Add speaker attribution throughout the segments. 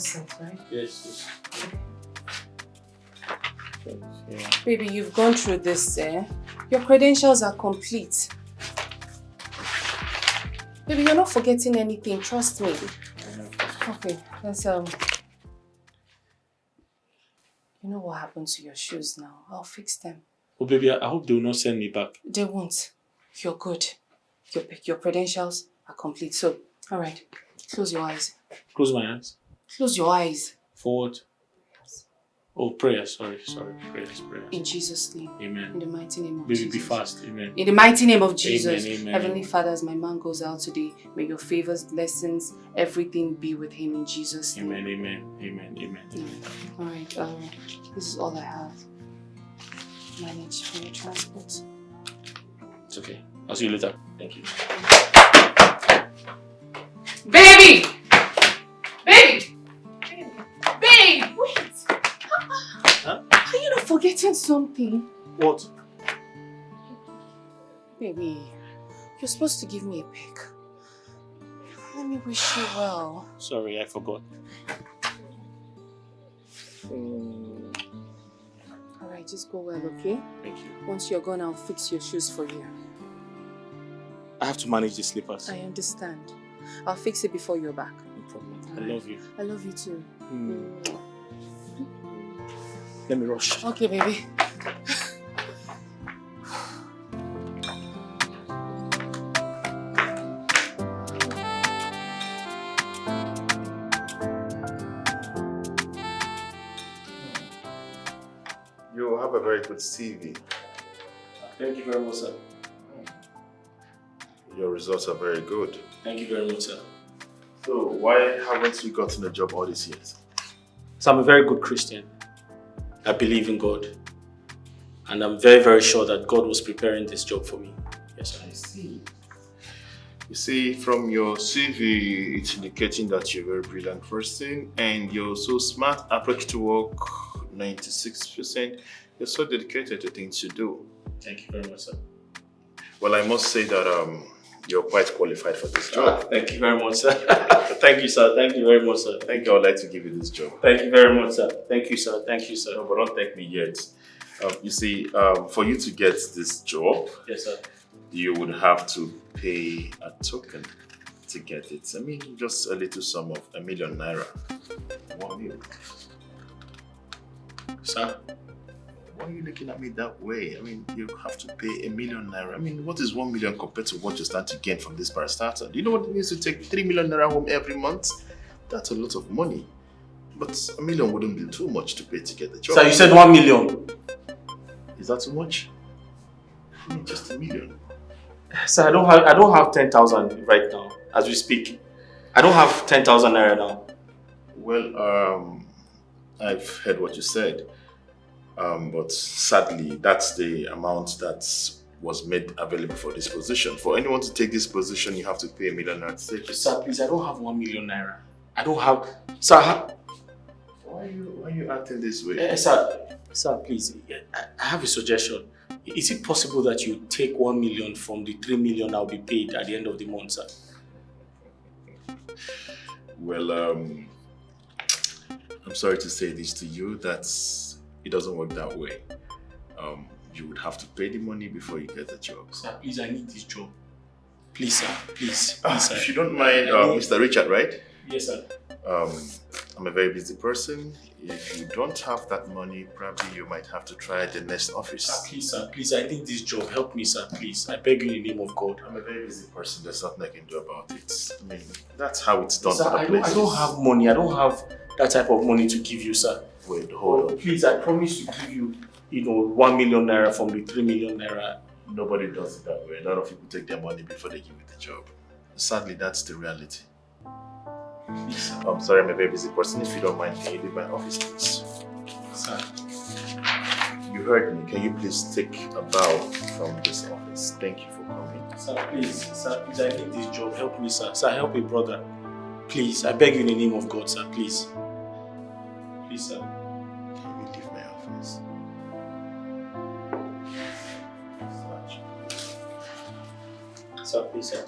Speaker 1: set, right?
Speaker 2: Yes.
Speaker 1: Yeah. Baby, you've gone through this, eh? Your credentials are complete. Baby, you're not forgetting anything, trust me. Okay, let's You know what happened to your shoes now? I'll fix them.
Speaker 2: Oh baby, I hope they will not send me back.
Speaker 1: They won't. You're good. Your credentials are complete. So, alright. Close your eyes.
Speaker 2: Close my eyes?
Speaker 1: Close your eyes.
Speaker 2: For what? Oh, prayer. Sorry. Prayers.
Speaker 1: In Jesus' name.
Speaker 2: Amen.
Speaker 1: In the mighty name of
Speaker 2: Baby,
Speaker 1: Jesus.
Speaker 2: be fast. Amen.
Speaker 1: In the mighty name of Jesus.
Speaker 2: Amen.
Speaker 1: Heavenly Father, as my man goes out today, may your favors, blessings, everything be with him in Jesus' name.
Speaker 2: Amen.
Speaker 1: Alright, this is all I have. Manage for your transport.
Speaker 2: It's okay. I'll see you later. Thank you.
Speaker 1: Baby! Babe, wait!
Speaker 2: Huh?
Speaker 1: Are you not forgetting something?
Speaker 2: What?
Speaker 1: Baby, you're supposed to give me a pic. Let me wish you well.
Speaker 2: Sorry, I forgot.
Speaker 1: Alright, just go well, okay?
Speaker 2: Thank you.
Speaker 1: Once you're gone, I'll fix your shoes for you.
Speaker 2: I have to manage the slippers.
Speaker 1: I understand. I'll fix it before you're back.
Speaker 2: No problem. I love you.
Speaker 1: I love you too.
Speaker 2: Let me rush.
Speaker 1: Okay, baby.
Speaker 3: You have a very good CV.
Speaker 2: Thank you very much, sir.
Speaker 3: Your results are very good.
Speaker 2: Thank you very much, sir.
Speaker 3: So why haven't you gotten a job all these years?
Speaker 2: So I'm a very good Christian. I believe in God. And I'm very, very sure that God was preparing this job for me. Yes, sir.
Speaker 3: I see. You see, from your CV, it's indicating that you're a very brilliant person and you're so smart, approach to work, 96%. You're so dedicated to things you do.
Speaker 2: Thank you very much, sir.
Speaker 3: Well, I must say that you're quite qualified for this job.
Speaker 2: Thank you very much, sir. Thank you, sir. Thank you very much, sir.
Speaker 3: Thank you. I would like to give you this job.
Speaker 2: Thank you very much, sir. Thank you, sir. Thank you, sir.
Speaker 3: No, but don't thank me yet. You see, for you to get this job,
Speaker 2: yes, sir,
Speaker 3: you would have to pay a token to get it. I mean, just a little sum of ₦1 million. 1 million.
Speaker 2: Sir?
Speaker 3: Why are you looking at me that way? I mean, you have to pay ₦1 million. I mean, what is 1 million compared to what you stand to gain from this parastatal? Do you know what it means to take ₦3 million home every month? That's a lot of money. But ₦1 million wouldn't be too much to pay to get the job.
Speaker 2: Sir, you said 1 million.
Speaker 3: Is that too much? I mean, just ₦1 million.
Speaker 2: Sir, I don't have 10,000 right now, as we speak. I don't have 10,000 naira now.
Speaker 3: Well, I've heard what you said. But sadly, that's the amount that was made available for this position. For anyone to take this position, you have to pay ₦1 million.
Speaker 2: Sir, please, I don't have 1 million naira. I don't have... Sir,
Speaker 3: why are you acting this way?
Speaker 2: Sir, please, I have a suggestion. Is it possible that you take 1 million from the 3 million I'll be paid at the end of the month, sir?
Speaker 3: Well, I'm sorry to say this to you, it doesn't work that way. You would have to pay the money before you get the job.
Speaker 2: Sir, please, I need this job. Please, sir. Please, sir.
Speaker 3: If you don't mind, Mr. Richard, right?
Speaker 2: Yes, sir.
Speaker 3: I'm a very busy person. If you don't have that money, probably you might have to try the next office.
Speaker 2: Sir, please, I need this job. Help me, sir, please. I beg you in the name of God.
Speaker 3: I'm a very busy person. There's nothing I can do about it. I mean, that's how it's done.
Speaker 2: Sir, I don't have money. I don't have that type of money to give you, sir.
Speaker 3: Wait, hold on.
Speaker 2: Please, I promise to give you, 1 million naira from the 3 million naira.
Speaker 3: Nobody does it that way. A lot of people take their money before they give you the job. Sadly, that's the reality.
Speaker 2: Please,
Speaker 3: I'm sorry, I'm a very busy person. If you don't mind, can you leave my office, please?
Speaker 2: Sir.
Speaker 3: You heard me. Can you please take a bow from this office? Thank you for coming.
Speaker 2: Sir, please, I need this job. Help me, sir. Sir, help a brother. Please, I beg you in the name of God, sir. Please. Please, sir.
Speaker 3: Can you leave my office?
Speaker 2: Sir, please, sir.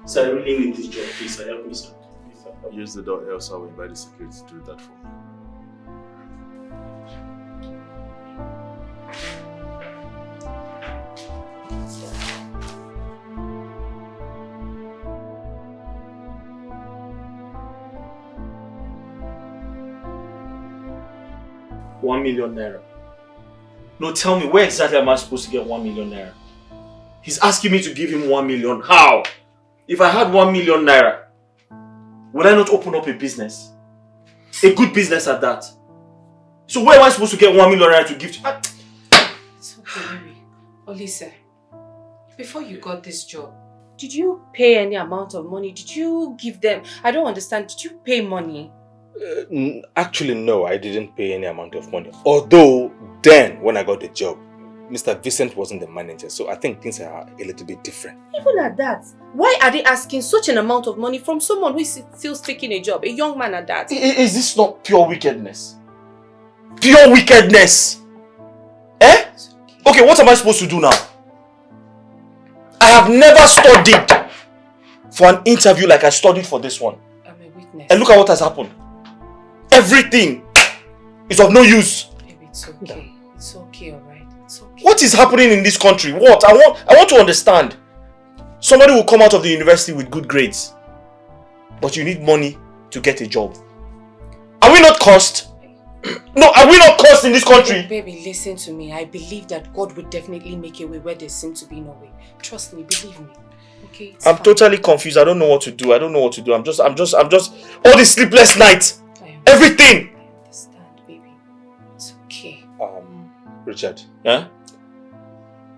Speaker 2: Sir, I really need this job. Please, sir. Help me, sir. Please, sir.
Speaker 3: Use the door, else I will invite the security to do that for me.
Speaker 2: ₦1 million. No, tell me, where exactly am I supposed to get ₦1 million? He's asking me to give him 1 million. How? If I had 1 million naira, would I not open up a business? A good business at that. So where am I supposed to get 1 million naira to give to?
Speaker 1: It's okay, baby. Olise, before you got this job, did you pay any amount of money? Did you give them? I don't understand. Did you pay money?
Speaker 4: Actually, no, I didn't pay any amount of money. Although, then, when I got the job, Mr. Vincent wasn't the manager, so I think things are a little bit different.
Speaker 1: Even at that, why are they asking such an amount of money from someone who is still taking a job, a young man at that?
Speaker 2: Is this not pure wickedness? Pure wickedness! Eh? Okay, what am I supposed to do now? I have never studied for an interview like I studied for this one.
Speaker 1: I'm a witness.
Speaker 2: And look at what has happened. Everything is of no use.
Speaker 1: Baby, it's okay. It's okay, alright? It's okay.
Speaker 2: What is happening in this country? What? I want to understand. Somebody will come out of the university with good grades, but you need money to get a job. Are we not cursed? No, are we not cursed in this country?
Speaker 1: Baby, listen to me. I believe that God would definitely make a way where there seems to be no way. Trust me, believe me. Okay?
Speaker 2: I'm totally confused. I don't know what to do. I'm just all these sleepless nights. Everything.
Speaker 1: I understand, baby. It's okay.
Speaker 4: Richard.
Speaker 2: Yeah?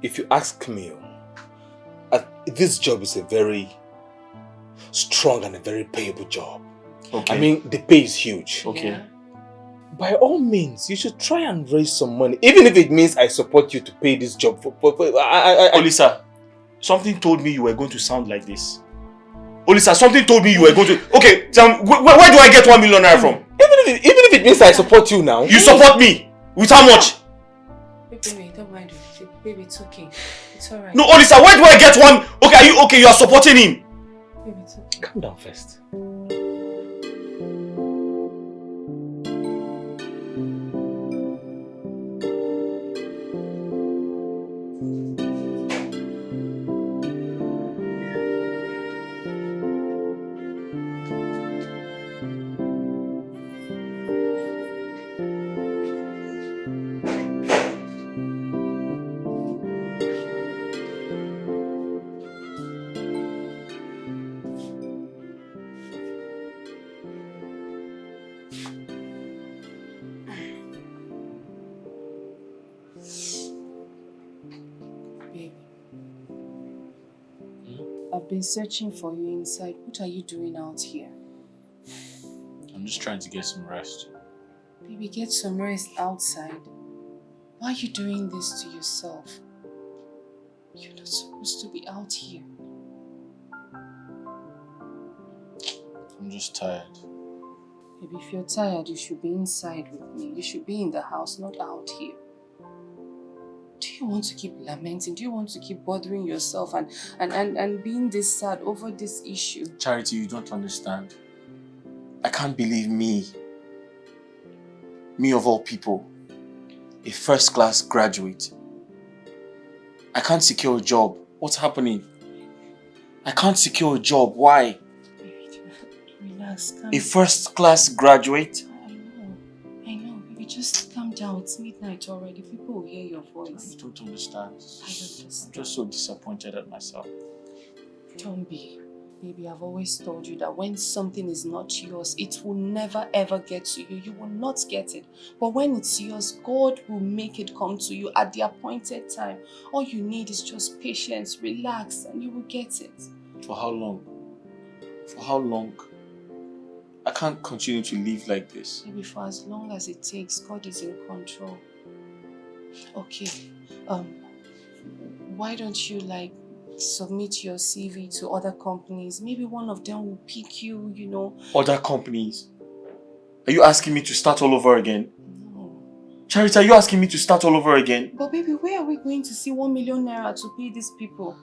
Speaker 4: If you ask me, this job is a very strong and a very payable job.
Speaker 2: Okay.
Speaker 4: I mean, the pay is huge.
Speaker 2: Okay.
Speaker 1: Yeah?
Speaker 4: By all means, you should try and raise some money, even if it means I support you to pay this job.
Speaker 2: Olisa, something told me you were going to sound like this. Olisa, something told me you were going to... Okay, where do I get 1 million naira from?
Speaker 4: Even if it means I support you now.
Speaker 2: You support me? With how much?
Speaker 1: Baby, don't mind it. Baby, it's okay. It's alright.
Speaker 2: No, Olisa, where do I get one? Okay, are you okay? You are supporting him.
Speaker 1: Baby, it's okay.
Speaker 4: Calm down first.
Speaker 1: I've been searching for you inside. What are you doing out here?
Speaker 2: I'm just trying to get some rest.
Speaker 1: Baby, get some rest outside. Why are you doing this to yourself? You're not supposed to be out here.
Speaker 2: I'm just tired.
Speaker 1: Baby, if you're tired, you should be inside with me. You should be in the house, not out here. Do you want to keep lamenting? Do you want to keep bothering yourself and being this sad over this issue?
Speaker 2: Charity, you don't understand. I can't believe me of all people, a first-class graduate. I can't secure a job. What's happening? I can't secure a job. Why?
Speaker 1: Relax, calm
Speaker 2: A first-class graduate?
Speaker 1: I know, baby, just calm down. It's midnight already. People will hear your voice.
Speaker 2: You don't understand.
Speaker 1: I understand.
Speaker 2: I'm just so disappointed at myself.
Speaker 1: Don't be. Baby, I've always told you that when something is not yours, it will never ever get to you. You will not get it. But when it's yours, God will make it come to you at the appointed time. All you need is just patience, relax, and you will get it.
Speaker 2: For how long? For how long? I can't continue to live like this.
Speaker 1: Maybe for as long as it takes, God is in control. Okay, why don't you submit your CV to other companies? Maybe one of them will pick you, you know.
Speaker 2: Other companies? Are you asking me to start all over again?
Speaker 1: No.
Speaker 2: Charity, are you asking me to start all over again?
Speaker 1: But baby, where are we going to see 1 million naira to pay these people?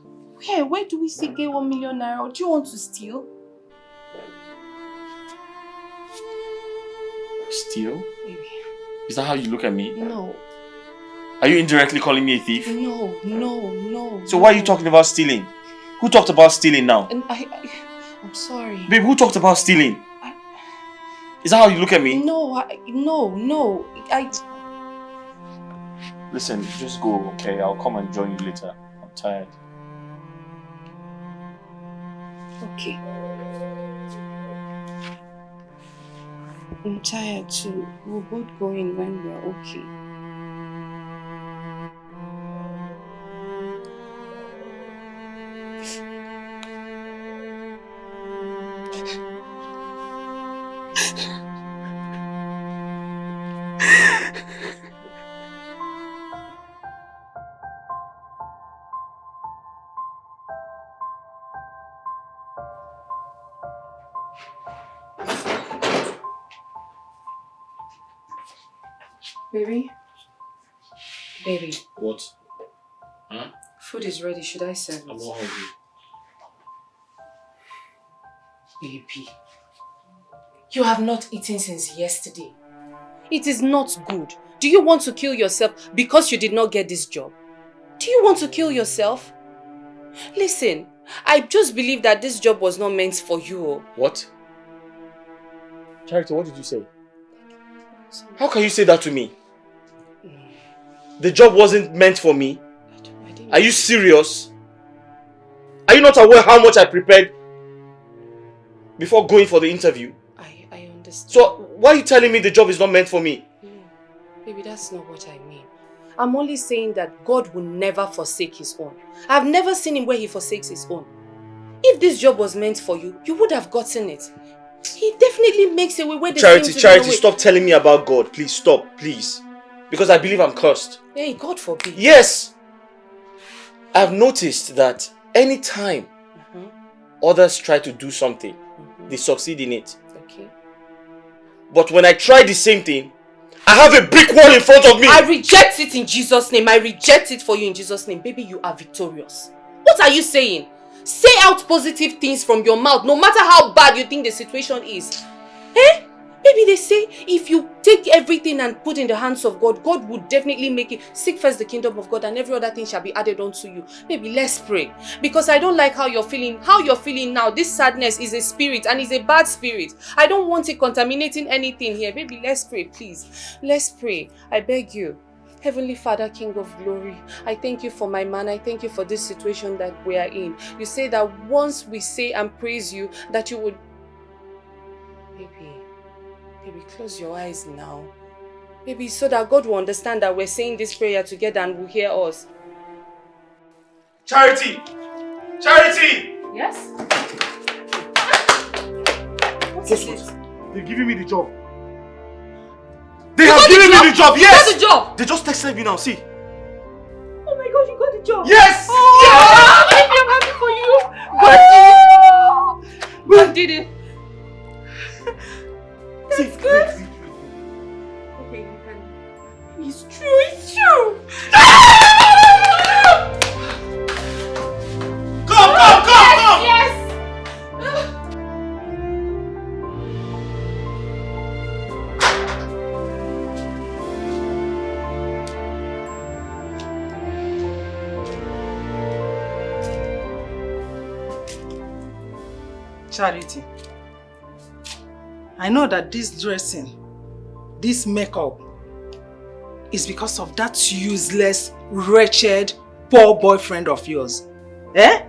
Speaker 1: Where do we see get 1 million naira? Do you want to steal?
Speaker 2: steal?
Speaker 1: Baby.
Speaker 2: Is that how you look at me?
Speaker 1: No.
Speaker 2: Are you indirectly calling me a thief?
Speaker 1: No.
Speaker 2: So why are you talking about stealing? Who talked about stealing now?
Speaker 1: And I'm sorry.
Speaker 2: Babe, who talked about stealing? Is that how you look at me?
Speaker 1: No.
Speaker 2: Listen, just go, okay? I'll come and join you later. I'm tired.
Speaker 1: Okay. I'm tired too. We're both going when we're okay. Baby.
Speaker 2: What? Huh?
Speaker 1: Food is ready. Should I serve it?
Speaker 2: I'm not hungry.
Speaker 1: Baby. You have not eaten since yesterday. It is not good. Do you want to kill yourself because you did not get this job? Do you want to kill yourself? Listen, I just believe that this job was not meant for you.
Speaker 2: What? Charity, what did you say? How can you say that to me? The job wasn't meant for me. Are you serious? Are you not aware how much I prepared before going for the interview?
Speaker 1: I understand.
Speaker 2: So why are you telling me the job is not meant for me?
Speaker 1: No, baby, that's not what I mean. I'm only saying that God will never forsake his own. I've never seen him where he forsakes his own. If this job was meant for you, you would have gotten it. He definitely makes a way where the
Speaker 2: Charity, stop telling me about God. Please stop, please. Because I believe I'm cursed.
Speaker 1: Hey, God forbid.
Speaker 2: Yes! I've noticed that anytime others try to do something, they succeed in it.
Speaker 1: Okay.
Speaker 2: But when I try the same thing, I have a brick wall in front of me.
Speaker 1: I reject it in Jesus' name. I reject it for you in Jesus' name. Baby, you are victorious. What are you saying? Say out positive things from your mouth, no matter how bad you think the situation is. Eh? Maybe they say if you take everything and put in the hands of God, God will definitely make it. Seek first the kingdom of God and every other thing shall be added unto you. Maybe let's pray. Because I don't like how you're feeling. How you're feeling now, this sadness is a spirit and is a bad spirit. I don't want it contaminating anything here. Maybe let's pray, please. Let's pray. I beg you. Heavenly Father, King of Glory, I thank you for my man. I thank you for this situation that we are in. You say that once we say and praise you, that you would... Baby, close your eyes now. Baby, so that God will understand that we're saying this prayer together and will hear us.
Speaker 2: Charity! Charity!
Speaker 1: Yes? What
Speaker 2: Guess
Speaker 1: is
Speaker 2: what?
Speaker 1: it?
Speaker 2: They've given me the job. They have given me the job, yes!
Speaker 1: You got the job!
Speaker 2: They just texted me now, see.
Speaker 1: Oh my God, you got the job!
Speaker 2: Yes!
Speaker 1: Oh, baby, I'm happy for you! God did it! That's good! Okay, you can... It's true, it's true!
Speaker 2: Come!
Speaker 1: Yes!
Speaker 5: Charity, I know that this dressing, this makeup, is because of that useless, wretched, poor boyfriend of yours. Eh?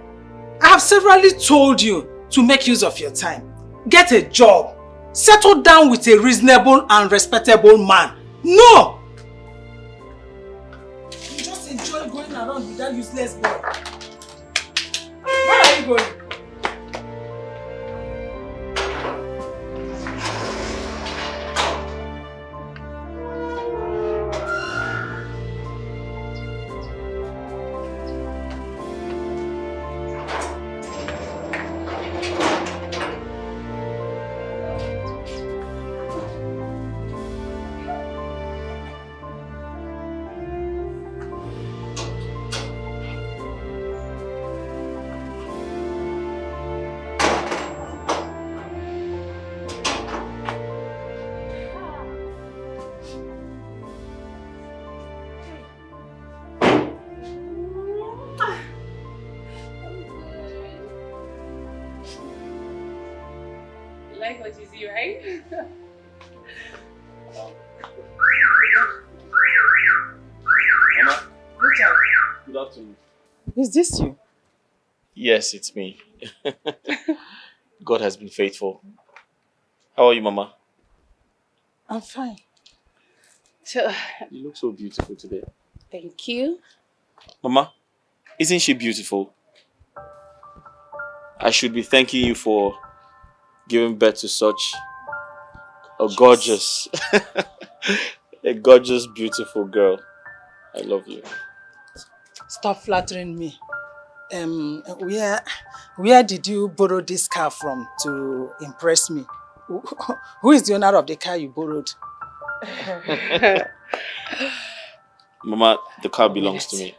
Speaker 5: I have severally told you to make use of your time. Get a job. Settle down with a reasonable and respectable man. No! You just enjoy going around with that useless boy. Where are you going?
Speaker 1: what you see, right?
Speaker 2: Mama, good afternoon.
Speaker 5: Is this you?
Speaker 2: Yes, it's me. God has been faithful. How are you, Mama?
Speaker 5: I'm fine.
Speaker 1: So,
Speaker 2: You look so beautiful today.
Speaker 1: thank you.
Speaker 2: Mama, isn't she beautiful? I should be thanking you for giving birth to such a gorgeous, a gorgeous, beautiful girl. I love you.
Speaker 5: Stop flattering me. Where did you borrow this car from to impress me? Who is the owner of the car you borrowed?
Speaker 2: Mama, the car belongs to me.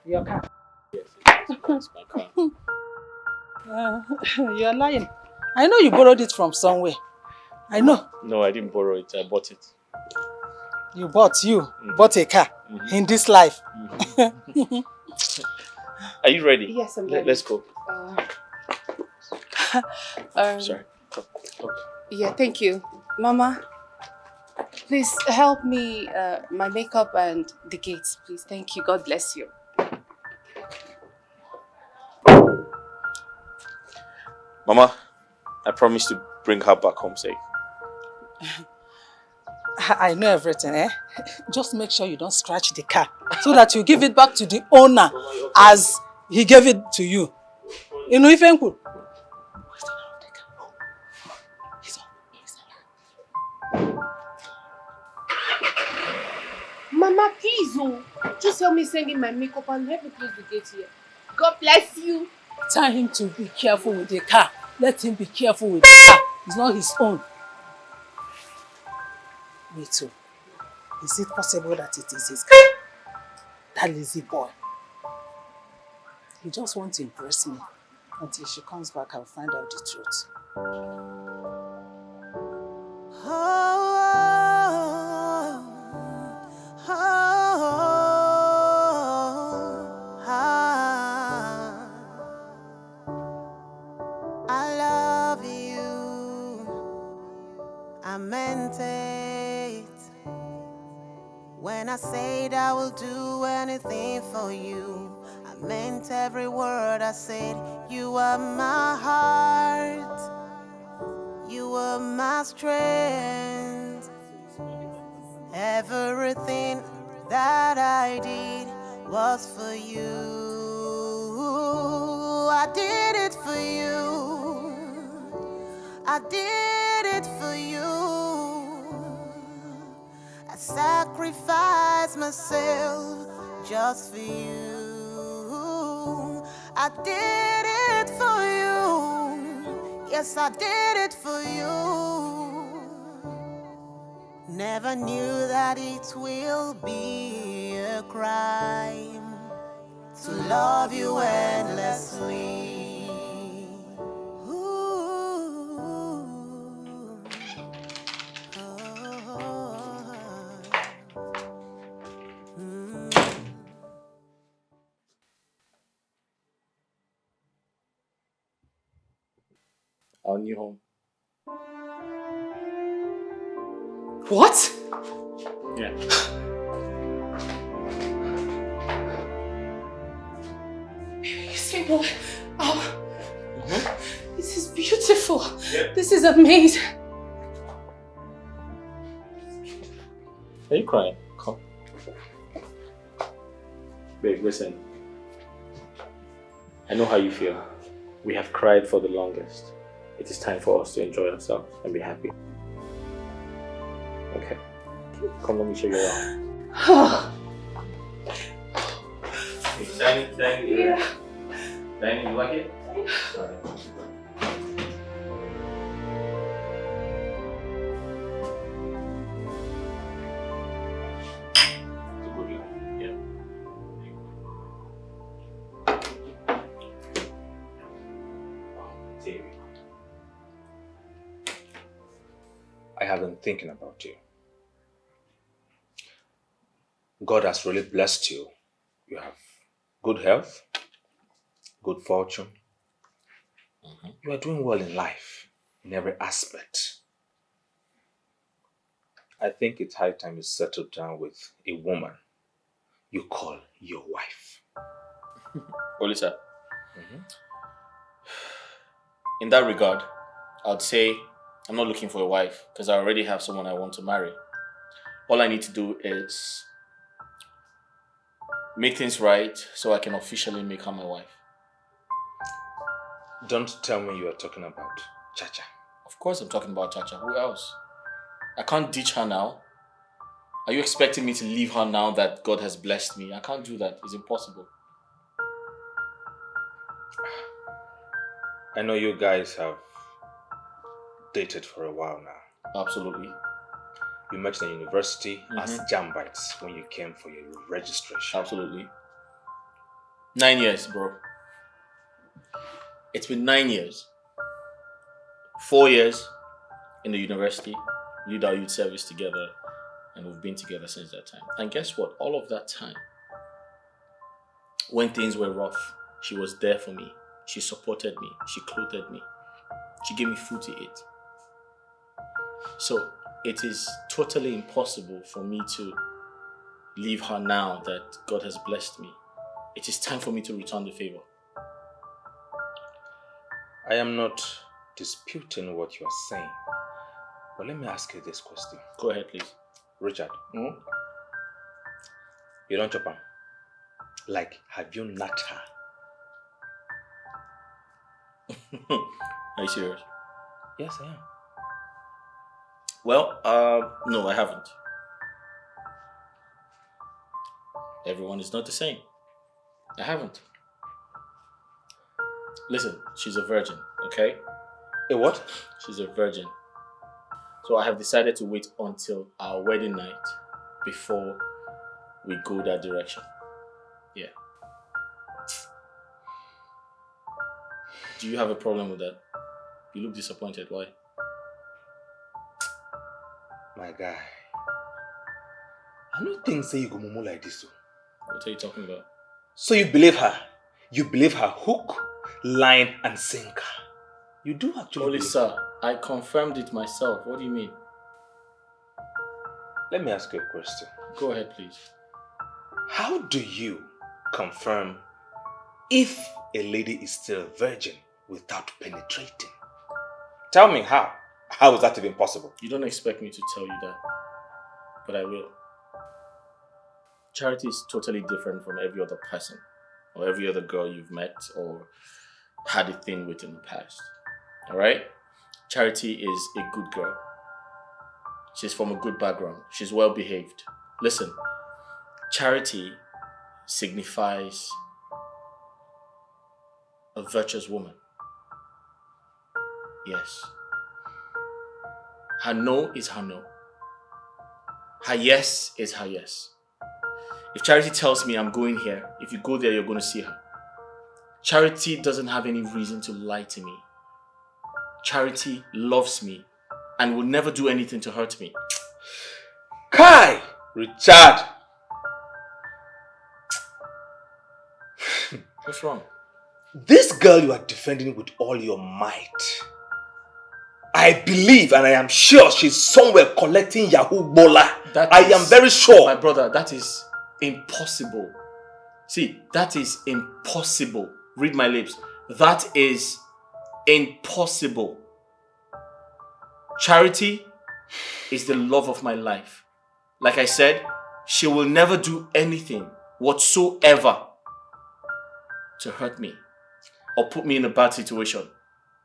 Speaker 5: Your car?
Speaker 2: Yes, it's my car.
Speaker 5: You're lying. I know you borrowed it from somewhere. I know.
Speaker 2: No, I didn't borrow it. I bought it.
Speaker 5: You bought a car in this life.
Speaker 2: Are you ready?
Speaker 1: Yes, I'm ready.
Speaker 2: Let's go.
Speaker 1: Sorry.
Speaker 2: Okay.
Speaker 1: Yeah, thank you. Mama, please help me, my makeup and the gates, please. Thank you. God bless you.
Speaker 2: Mama, I promise to bring her back home safe.
Speaker 5: I know everything, eh? Just make sure you don't scratch the car so that you give it back to the owner as he gave it to you. You know, if Uncle.
Speaker 1: Mama, please, just help me send in my makeup and help me close the gate here. God bless you.
Speaker 5: Tell him to be careful with the car. Let him be careful with the car. It's not his own. Me too. Is it possible that it is his car? That lazy boy. He just wants to impress me. Until she comes back, I'll find out the truth.
Speaker 6: I love you. I meant it. When I said I will do anything for you, I meant every word I said. You are my heart. You are my strength. Everything that I did was for you. I did it for you. I did it for you. I sacrificed myself just for you. I did it for you. Yes, I did it for you. Never knew that it will be a crime to love you endlessly. Ooh.
Speaker 2: Our new home.
Speaker 1: What?
Speaker 2: Yeah.
Speaker 1: You say what? Oh, this is beautiful. Yeah. This is amazing.
Speaker 2: Are you crying? Come. Babe, listen. I know how you feel. We have cried for the longest. It is time for us to enjoy ourselves and be happy. Okay. Come, let me show you around. Dining,
Speaker 1: Yeah.
Speaker 2: Dining, you like it? Alright.
Speaker 4: I have been thinking about you. God has really blessed you. You have good health, good fortune. You are doing well in life. in every aspect. I think it's high time you settle down with a woman you call your wife.
Speaker 2: Olisa, in that regard, I'd say I'm not looking for a wife because I already have someone I want to marry. All I need to do is make things right so I can officially make her my wife.
Speaker 4: Don't tell me you are talking about Chacha.
Speaker 2: Of course I'm talking about Chacha. Who else? I can't ditch her now. Are you expecting me to leave her now that God has blessed me? I can't do that. It's impossible.
Speaker 4: I know you guys have dated for a while now.
Speaker 2: Absolutely.
Speaker 4: You met in university as Jambites when you came for your registration.
Speaker 2: Absolutely. 9 years, bro. It's been 9 years. 4 years in the university. We did our youth service together. And we've been together since that time. And guess what? All of that time, when things were rough, she was there for me. She supported me. She clothed me. She gave me food to eat. So it is totally impossible for me to leave her now that God has blessed me. It is time for me to return the favor.
Speaker 4: I am not disputing what you are saying. But let me ask you this question.
Speaker 2: Go ahead, please.
Speaker 4: Richard, you don't chop her. Like, have you not her?
Speaker 2: Are you serious?
Speaker 4: Yes, I am.
Speaker 2: Well, no, I haven't. Everyone is not the same. I haven't. Listen, she's a virgin, okay?
Speaker 4: A what?
Speaker 2: She's a virgin. So I have decided to wait until our wedding night before we go that direction. Yeah. Do you have a problem with that? You look disappointed. Why?
Speaker 4: My guy. I don't think say you go mumu like this.
Speaker 2: What are you talking about?
Speaker 4: So you believe her? You believe her hook, line, and sinker? You do actually
Speaker 2: Holy
Speaker 4: believe
Speaker 2: sir, I confirmed it myself. What do you mean?
Speaker 4: Let me ask you a question.
Speaker 2: Go ahead, please.
Speaker 4: How do you confirm if a lady is still a virgin without penetrating? Tell me how. How is that even possible?
Speaker 2: You don't expect me to tell you that, but I will. Charity is totally different from every other person or every other girl you've met or had a thing with in the past. Alright? Charity is a good girl. She's from a good background. She's well behaved. Listen, Charity signifies a virtuous woman. Yes. Her no is her no. Her yes is her yes. If Charity tells me I'm going here, if you go there, you're going to see her. Charity doesn't have any reason to lie to me. Charity loves me and will never do anything to hurt me.
Speaker 4: Kai! Richard!
Speaker 2: What's wrong?
Speaker 4: This girl you are defending with all your might. I believe and I am sure she's somewhere collecting Yahoo Bola. I am very sure.
Speaker 2: My brother, that is impossible. See, that is impossible. Read my lips. That is impossible. Charity is the love of my life. Like I said, she will never do anything whatsoever to hurt me or put me in a bad situation.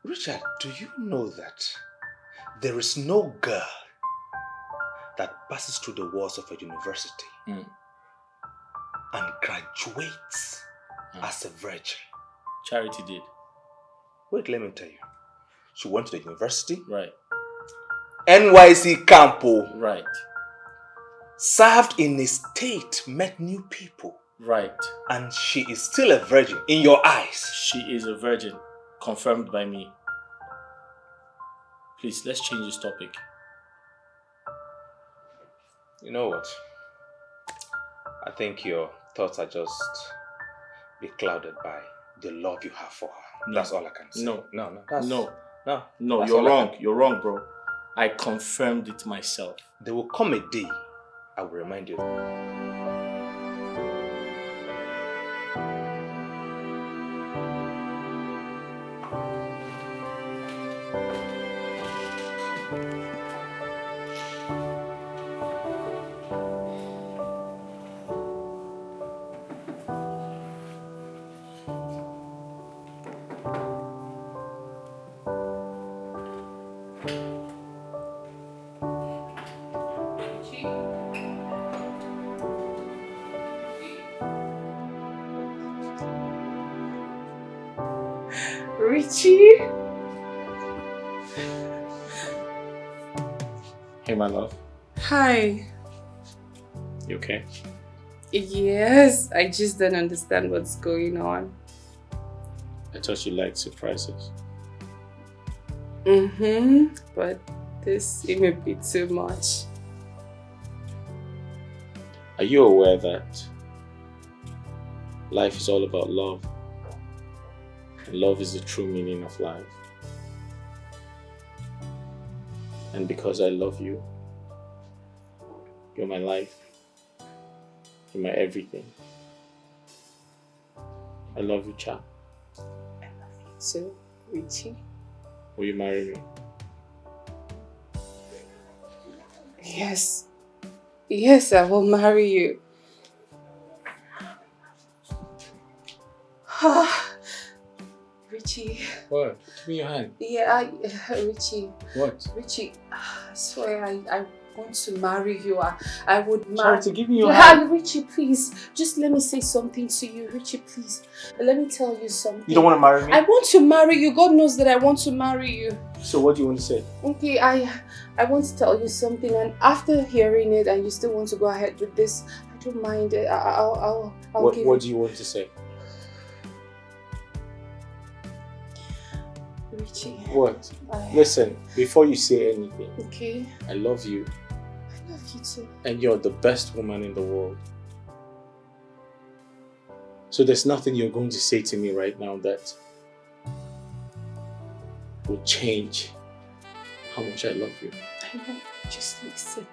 Speaker 4: Richard, do you know that there is no girl that passes through the walls of a university and graduates as a virgin?
Speaker 2: Charity did.
Speaker 4: Wait, let me tell you. She went to the university.
Speaker 2: Right.
Speaker 4: NYC Campo.
Speaker 2: Right.
Speaker 4: Served in a state, met new people.
Speaker 2: Right.
Speaker 4: And she is still a virgin in your eyes.
Speaker 2: She is a virgin. Confirmed by me. Please, let's change this topic.
Speaker 4: You know what? I think your thoughts are just beclouded by the love you have for her.
Speaker 2: No.
Speaker 4: That's all I can say.
Speaker 2: No.
Speaker 4: No. No.
Speaker 2: No,
Speaker 4: That's
Speaker 2: you're
Speaker 4: all I
Speaker 2: wrong.
Speaker 4: can-
Speaker 2: You're wrong, bro. I confirmed it myself.
Speaker 4: There will come a day I will remind you.
Speaker 1: Richie?
Speaker 2: Hey, my love.
Speaker 1: Hi.
Speaker 2: You okay?
Speaker 1: Yes, I just don't understand what's going on.
Speaker 2: I thought you liked surprises.
Speaker 1: But this seemed a bit too much.
Speaker 2: Are you aware that life is all about love? And love is the true meaning of life. And because I love you, you're my life. You're my everything. I love you, Cha.
Speaker 1: So, Richie?
Speaker 2: Will you marry me?
Speaker 1: Yes. Yes, I will marry you. Richie.
Speaker 2: What? Give me your hand.
Speaker 1: Yeah, Richie.
Speaker 2: What?
Speaker 1: Richie, I swear I want to marry you. I would marry.
Speaker 2: Charity, give me your hand.
Speaker 1: Richie, please. Just let me say something to you. Richie, please. Let me tell you something.
Speaker 2: You don't want to marry me?
Speaker 1: I want to marry you. God knows that I want to marry you.
Speaker 2: So what do you want to say?
Speaker 1: Okay, I want to tell you something, and after hearing it and you still want to go ahead with this, I don't mind it. I'll give
Speaker 2: What do you want to say?
Speaker 1: Richie.
Speaker 2: What? Listen, before you say anything,
Speaker 1: Okay.
Speaker 2: I love you.
Speaker 1: I love you too.
Speaker 2: And you're the best woman in the world. So there's nothing you're going to say to me right now that will change how much I love you.
Speaker 1: I know. Just listen.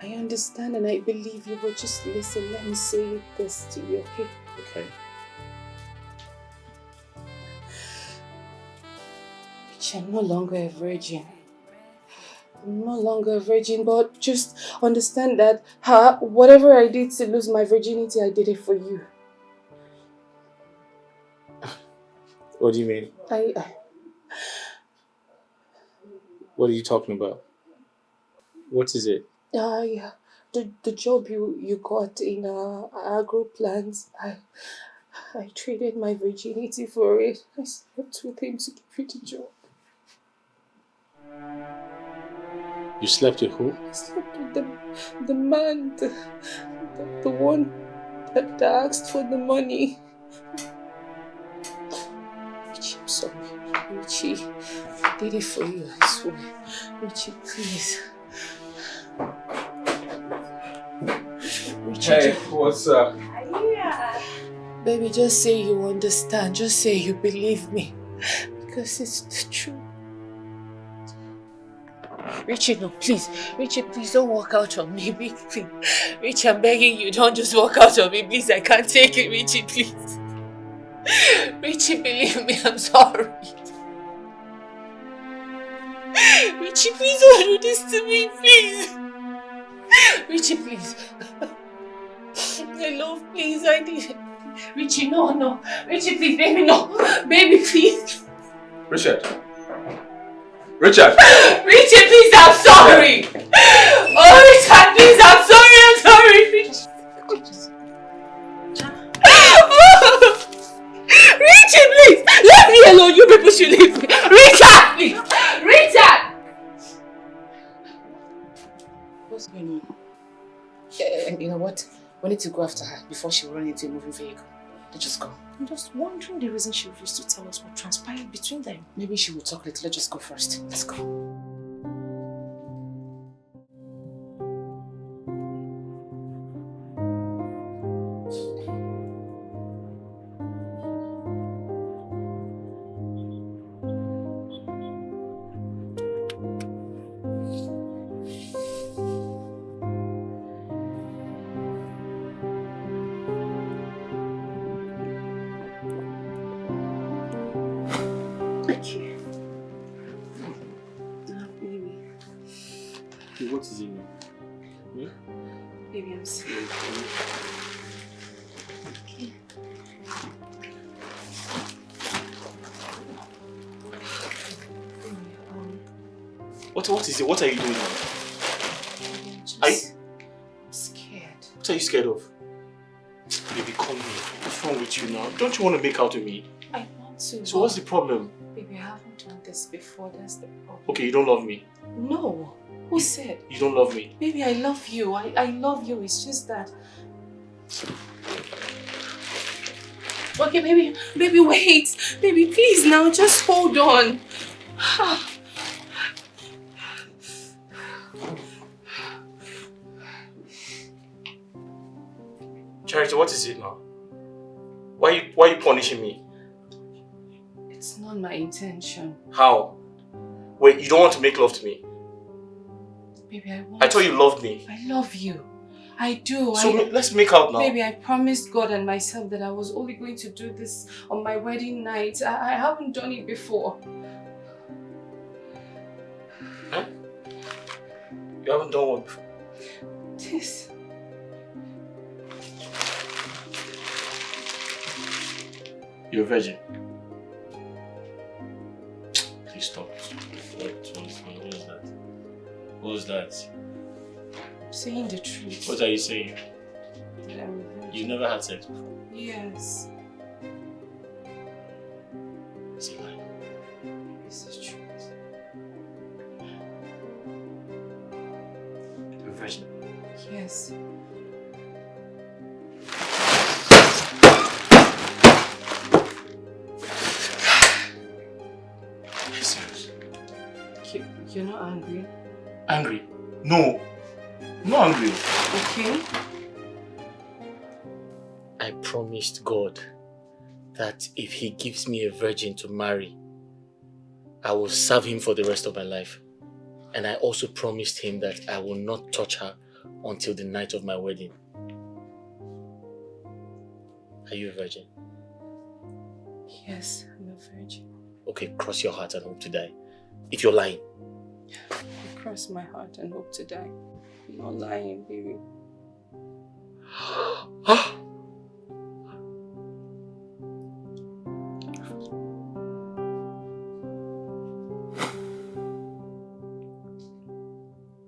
Speaker 1: I understand and I believe you, but just listen. Let me say this to you, okay?
Speaker 2: Okay.
Speaker 1: I'm no longer a virgin. I'm no longer a virgin, but just understand that whatever I did to lose my virginity, I did it for you.
Speaker 2: What do you mean? What are you talking about? What is it?
Speaker 1: Yeah. The job you got in agro plants, I traded my virginity for it. I slept with him to give you the job.
Speaker 2: You slept with who?
Speaker 1: I slept with the man, the one that asked for the money. Richie, I'm sorry. Richie, I did it for you, I swear. Richie, please. Richie,
Speaker 2: Hey, what's up?
Speaker 1: Baby, just say you understand. Just say you believe me. Because it's the truth. Richie, no, please. Richie, please don't walk out on me. Please. Richie, I'm begging you, don't just walk out on me. Please, I can't take it. Richie, please. Richie, believe me, I'm sorry. Richie, please don't do this to me, please. Richie, please. Hello, please, I need it. Richie, no. Richie, please, baby, no. Baby, please.
Speaker 2: Richard.
Speaker 1: Richie, please, I'm sorry. Oh, Richard, please, I'm sorry. Richie, please, leave me alone. You people should leave me. Richard, please. Richard. What's going on? You know what? We need to go after her before she runs into a moving vehicle. Let's just go. I'm just wondering the reason she refused to tell us what transpired between them. Maybe she will talk later. Let's just go first. Let's go.
Speaker 2: Okay, what is it now?
Speaker 1: Baby, I'm scared. Okay.
Speaker 2: What is it? What are you doing now?
Speaker 1: I'm scared.
Speaker 2: What are you scared of? Baby, come here. What's wrong with you now? Don't you want to make out with me?
Speaker 1: I want to.
Speaker 2: So what's the problem?
Speaker 1: Baby, I haven't done this before. That's the problem.
Speaker 2: Okay, you don't love me.
Speaker 1: No. Who said?
Speaker 2: You don't love me.
Speaker 1: Baby, I love you. I love you. It's just that. Okay, baby. Baby, wait. Baby, please now. Just hold on.
Speaker 2: Charity, what is it now? Why are you punishing me?
Speaker 1: It's not my intention.
Speaker 2: How? Wait, you don't want to make love to me?
Speaker 1: Baby, I want.
Speaker 2: I thought you loved me.
Speaker 1: I love you. I do.
Speaker 2: So let's make out now.
Speaker 1: Baby, I promised God and myself that I was only going to do this on my wedding night. I haven't done it before.
Speaker 2: Huh? You haven't done what before?
Speaker 1: This.
Speaker 2: You're a virgin. Please stop. What is that? What was that?
Speaker 1: I'm saying the truth.
Speaker 2: What are you saying?
Speaker 1: That I'm a virgin.
Speaker 2: You never had sex before?
Speaker 1: Yes.
Speaker 2: It's a lie.
Speaker 1: It's the truth.
Speaker 2: You're a virgin.
Speaker 1: Yes. You're not angry?
Speaker 2: Angry? No. I'm not angry.
Speaker 1: Okay.
Speaker 2: I promised God that if he gives me a virgin to marry, I will serve him for the rest of my life. And I also promised him that I will not touch her until the night of my wedding. Are you a virgin?
Speaker 1: Yes, I'm a virgin.
Speaker 2: Okay, cross your heart and hope to die. If you're lying.
Speaker 1: I cross my heart and hope to die. I'm not lying, baby.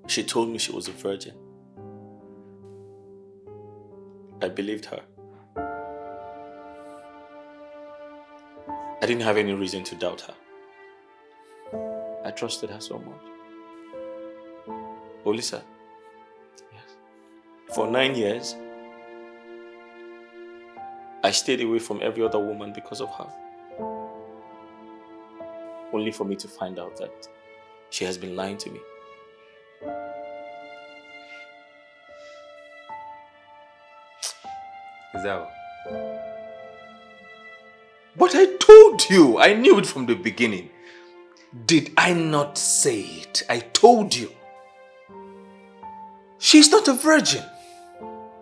Speaker 2: She told me she was a virgin. I believed her. I didn't have any reason to doubt her. I trusted her so much. Olisa, yes. For 9 years, I stayed away from every other woman because of her. Only for me to find out that she has been lying to me.
Speaker 4: Is that all? But I told you! I knew it from the beginning. Did I not say it? I told you. She's not a virgin.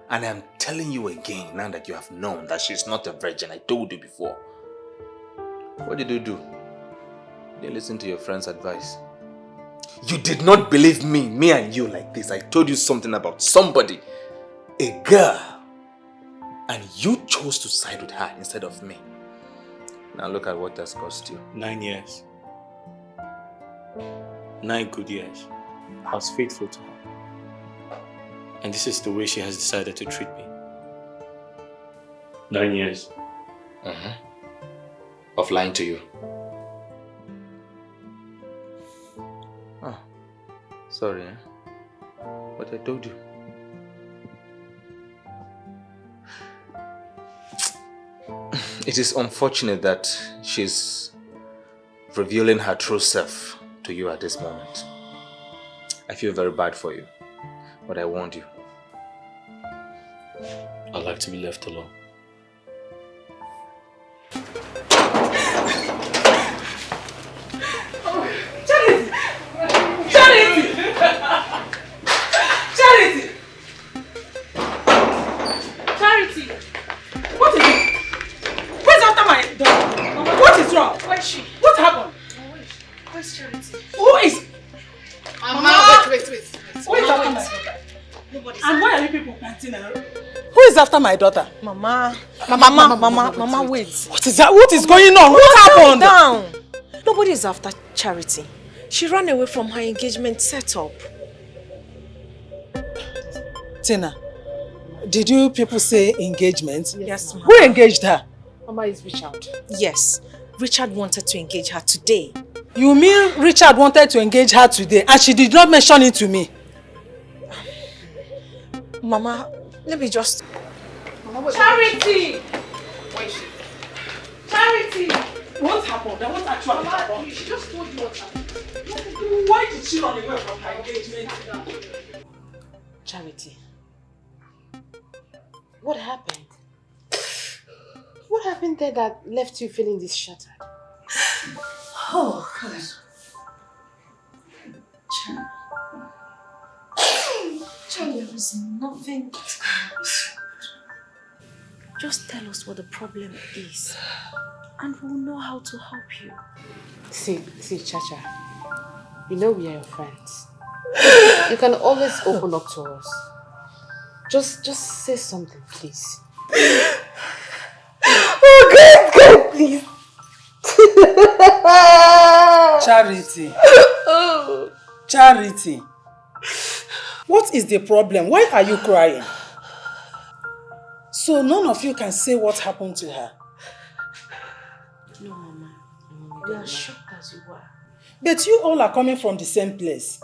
Speaker 4: And I'm telling you again, now that you have known that she's not a virgin. I told you before. What did you do? You didn't listen to your friend's advice. You did not believe me and you like this. I told you something about somebody, a girl. And you chose to side with her instead of me. Now look at what that's cost you.
Speaker 2: 9 years. 9 good years. I was faithful to her. And this is the way she has decided to treat me. 9 years.
Speaker 4: Of lying to you. Oh, sorry, but I told you. It is unfortunate that she's revealing her true self to you at this moment. I feel very bad for you, but I warned you.
Speaker 2: I'd like to be left alone.
Speaker 5: What happened?
Speaker 7: Where's Charity?
Speaker 5: Who is?
Speaker 7: Mama, wait.
Speaker 5: Tina, who is after my daughter?
Speaker 7: Mama, wait.
Speaker 5: What is that? What is going on? What happened?
Speaker 7: Calm down. Nobody is after Charity. She ran away from her engagement setup.
Speaker 5: Tina, did you people say engagement?
Speaker 7: Yes, Mama.
Speaker 5: Who engaged her?
Speaker 1: Mama is Richard.
Speaker 7: Yes, Richard wanted to engage her today.
Speaker 5: You mean Richard wanted to engage her today and she did not mention it to me?
Speaker 7: Mama, let me just...
Speaker 1: Charity! Where is she? Charity!
Speaker 5: What happened? What actually happened?
Speaker 1: She just told you what happened.
Speaker 5: Why did she run away from her engagement?
Speaker 1: Charity. What happened? What happened there that left you feeling this shattered?
Speaker 5: Oh, God.
Speaker 7: Charlie, there is nothing that can be solved. Just tell us what the problem is and we'll know how to help you.
Speaker 1: See, Chacha. You know we are your friends. You can always open up to us. Just say something, please.
Speaker 5: Oh, God, please. Charity. Charity. What is the problem? Why are you crying? So none of you can say what happened to her.
Speaker 1: No, Mama.
Speaker 7: We are shocked as you are.
Speaker 5: But you all are coming from the same place.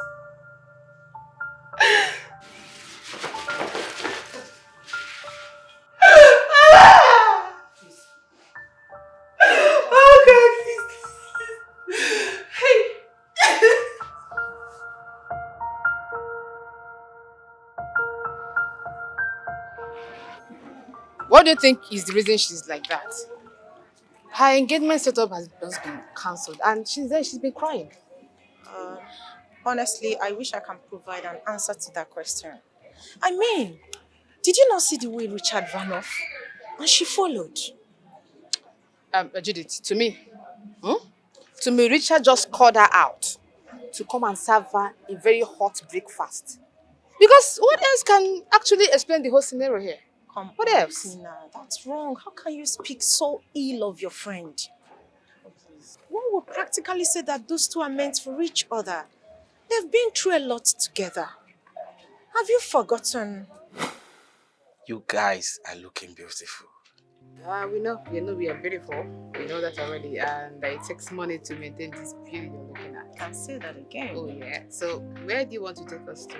Speaker 1: What do you think is the reason she's like that? Her engagement setup has just been cancelled and she's been crying.
Speaker 7: Honestly, I wish I can provide an answer to that question. I mean, did you not see the way Richard ran off? And she followed.
Speaker 1: Judith, to me, Richard just called her out to come and serve her a very hot breakfast. Because what else can actually explain the whole scenario here? What else?
Speaker 7: Tina, that's wrong. How can you speak so ill of your friend? One would practically say that those two are meant for each other. They've been through a lot together. Have you forgotten?
Speaker 4: You guys are looking beautiful.
Speaker 1: We know we are beautiful. We know that already, and it takes money to maintain this beauty you're looking at.
Speaker 7: Can say that again.
Speaker 1: Oh yeah. So where do you want to take us to?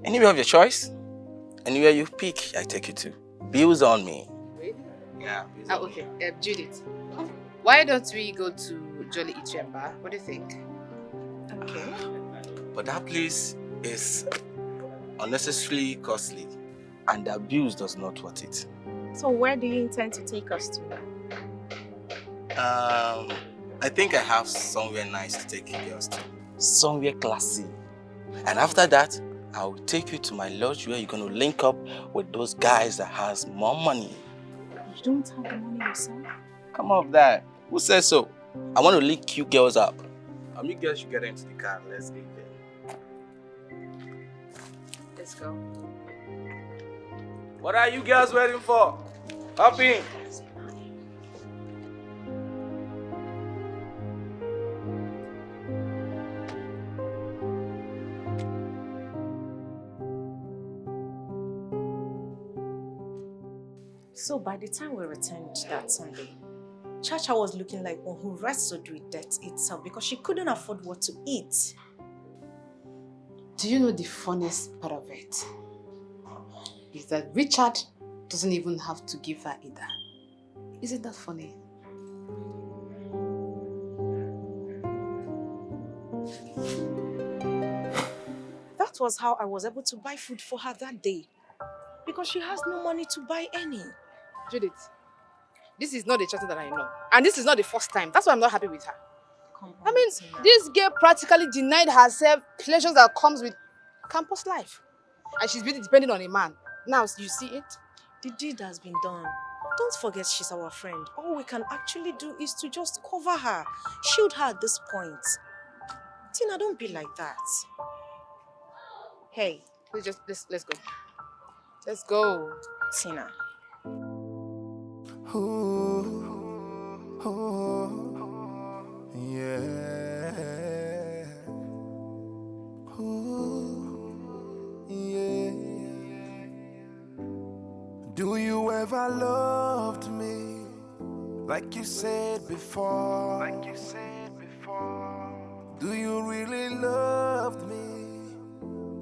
Speaker 4: Anywhere of your choice. Anywhere you pick, I take you to. Bills on me.
Speaker 1: Really?
Speaker 4: Yeah.
Speaker 1: Okay. Judith, why don't we go to Jolly Eatery and Bar? What do you think?
Speaker 7: Okay.
Speaker 4: But that place is unnecessarily costly, and the bills does not worth it.
Speaker 7: So where do you intend to take us to?
Speaker 4: I think I have somewhere nice to take you girls to. Somewhere classy. And after that, I will take you to my lodge where you're going to link up with those guys that has more money.
Speaker 7: You don't have the money yourself?
Speaker 4: Come off that. Who says so? I want to link you girls up. You girls should get into the car. Let's get there.
Speaker 1: Let's go.
Speaker 4: What are you girls waiting for? Hop in.
Speaker 7: So by the time we returned that Sunday, Chacha was looking like one who wrestled with death itself because she couldn't afford what to eat.
Speaker 1: Do you know the funniest part of it? Is that Richard doesn't even have to give her either. Isn't that funny?
Speaker 7: That was how I was able to buy food for her that day. Because she has no money to buy any.
Speaker 1: Judith, this is not the Chacha that I know. And this is not the first time. That's why I'm not happy with her. I mean, this girl practically denied herself pleasures that comes with campus life. And she's really depending on a man. Now, you see it?
Speaker 7: The deed has been done. Don't forget she's our friend. All we can actually do is to just cover her, shield her at this point. Tina, don't be like that. Hey.
Speaker 1: Let's go.
Speaker 7: Let's go, Tina.
Speaker 6: Yeah. Yeah. Do you ever loved me like you said before? Do you really loved me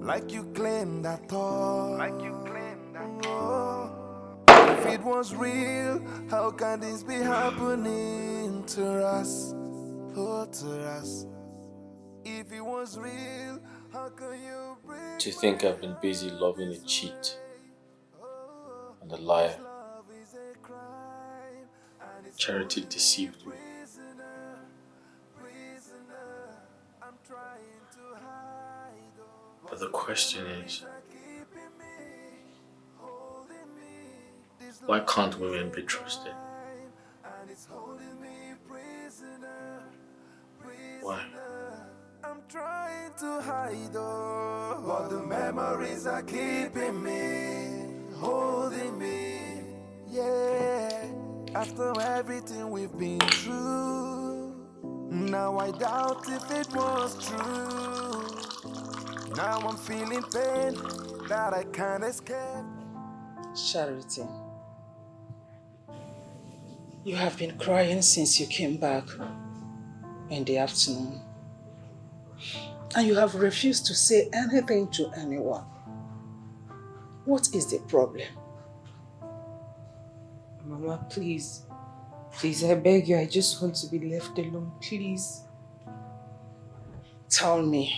Speaker 6: like you claimed I thought? Oh. If it was real, how can this be happening to us? Oh, to us. If it was real, how can you bring?
Speaker 2: To think I've been busy loving a cheat and a liar. Charity deceived me. But the question is, why can't women be trusted? Why?
Speaker 6: I'm trying to hide all, but the memories are keeping me, holding me. Yeah, after everything we've been through, now I doubt if it was true. Now I'm feeling pain that I can't escape.
Speaker 5: Charity, you have been crying since you came back in the afternoon. And you have refused to say anything to anyone. What is the problem?
Speaker 1: Mama, please. Please, I beg you, I just want to be left alone, please.
Speaker 5: Tell me,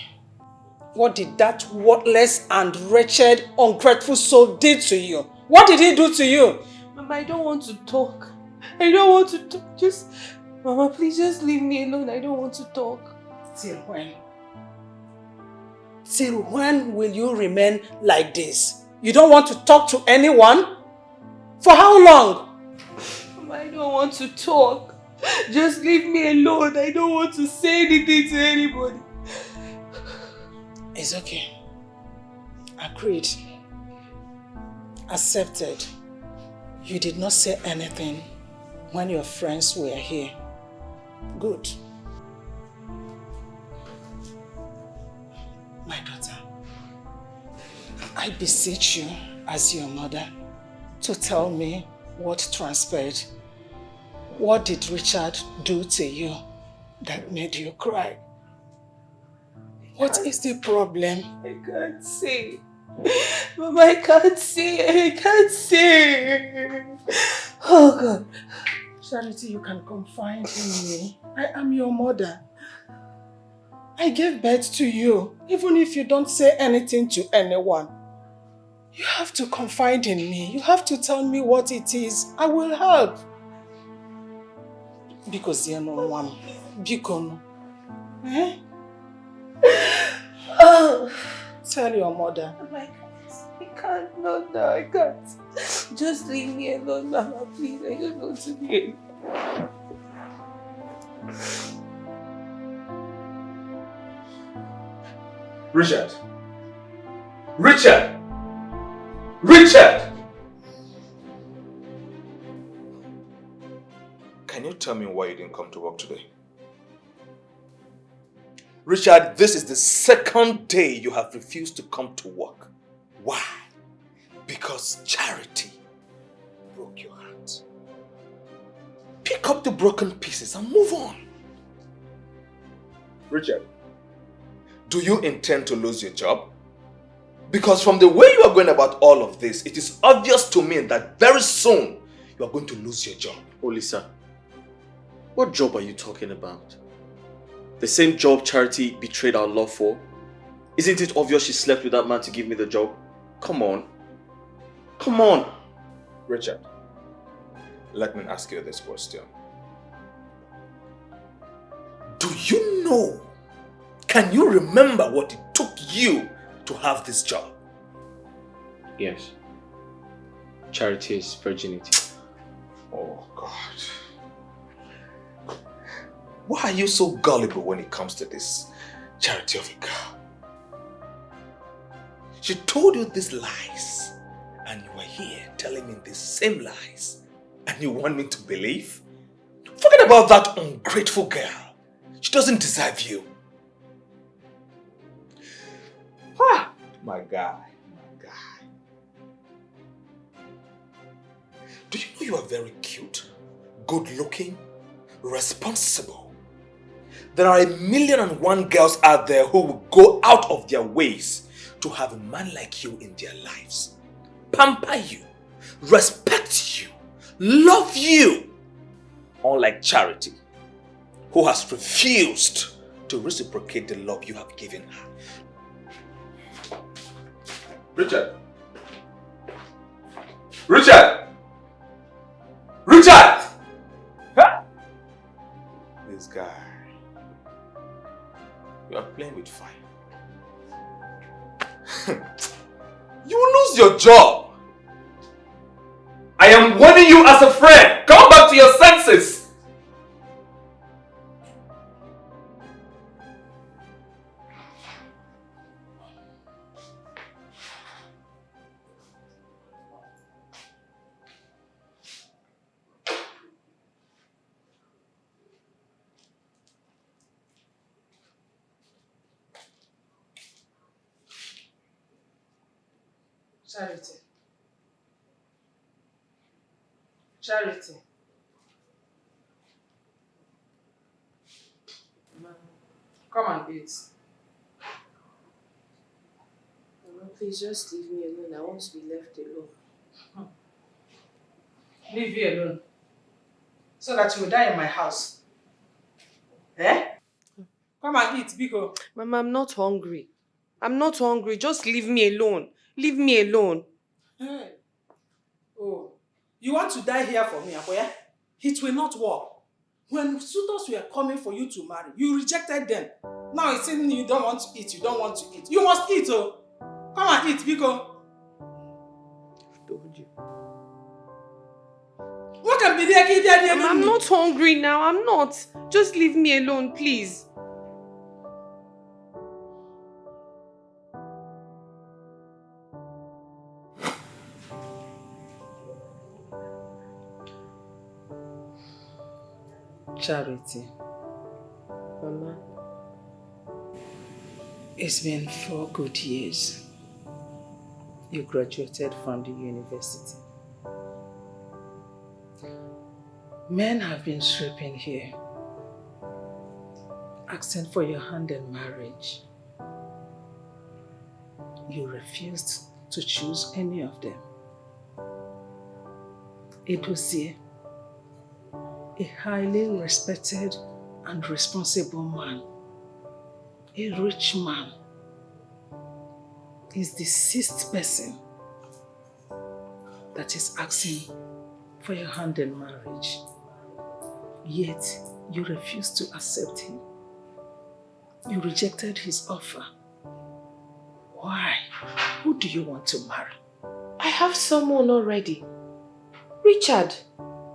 Speaker 5: what did that worthless and wretched, ungrateful soul did to you? What did he do to you?
Speaker 1: Mama, I don't want to talk. I don't want to talk. Mama, please just leave me alone. I don't want to talk.
Speaker 5: Till when? Till when will you remain like this? You don't want to talk to anyone? For how long?
Speaker 1: Mama, I don't want to talk. Just leave me alone. I don't want to say anything to anybody.
Speaker 5: It's okay. Agreed. Accepted. You did not say anything when your friends were here. Good. My daughter, I beseech you as your mother to tell me what transpired. What did Richard do to you that made you cry? What is the problem?
Speaker 1: I can't say. Mama, I can't say. I can't say. Oh God.
Speaker 5: Charity, you can confide in me. I am your mother. I gave birth to you, even if you don't say anything to anyone. You have to confide in me. You have to tell me what it is. I will help. Because you know one. Bikono. Eh?
Speaker 1: Oh.
Speaker 5: Tell your mother.
Speaker 1: I can't. No, I can't. Just leave me alone, Mama, please. I don't want to be alone.
Speaker 4: Richard! Richard! Richard! Can you tell me why you didn't come to work today? Richard, this is the second day you have refused to come to work. Why? Because Charity broke your heart. Pick up the broken pieces and move on. Richard, do you intend to lose your job? Because from the way you are going about all of this, it is obvious to me that very soon you are going to lose your job.
Speaker 2: Oh, Lisa, what job are you talking about? The same job Charity betrayed our love for? Isn't it obvious she slept with that man to give me the job? Come on. Come on.
Speaker 4: Richard, let me ask you this question. Do you know, can you remember what it took you to have this job?
Speaker 2: Yes. Charity's virginity.
Speaker 4: Oh God. Why are you so gullible when it comes to this Charity of a girl? She told you these lies And you are here telling me the same lies. And you want me to believe? Forget about that ungrateful girl. She doesn't deserve you. Ah, my guy. Do you know you are very cute, good-looking, responsible? There are 1,000,001 girls out there who will go out of their ways to have a man like you in their lives. Pamper you, respect you, love you. Unlike Charity, who has refused to reciprocate the love you have given her. Richard! Richard! Richard! Huh? This guy. You are playing with fire. You will lose your job. I am warning you as a friend. Come back to your senses.
Speaker 5: Charity. Charity. Come and eat.
Speaker 1: Mama, please just leave me alone. I want to be left alone.
Speaker 5: Leave you alone. So that you will die in my house. Eh? Come and eat, Biko.
Speaker 1: Mama, I'm not hungry. I'm not hungry. Just leave me alone. Leave me alone.
Speaker 5: Hey. Oh, you want to die here for me, Aboya? It will not work. When suitors were coming for you to marry, you rejected them. Now it's saying you don't want to eat, you don't want to eat. You must eat, oh. Come and eat, Biko.
Speaker 1: I've told you.
Speaker 5: What can be there?
Speaker 1: Mama, I'm not hungry now. I'm not. Just leave me alone, please.
Speaker 5: Charity.
Speaker 1: Mama.
Speaker 5: It's been 4 good years. You graduated from the university. Men have been sleeping here, asking for your hand in marriage. You refused to choose any of them. Edozie, a highly respected and responsible man, a rich man, is the 6th person that is asking for your hand in marriage. Yet, you refused to accept him. You rejected his offer. Why? Who do you want to marry?
Speaker 1: I have someone already. Richard.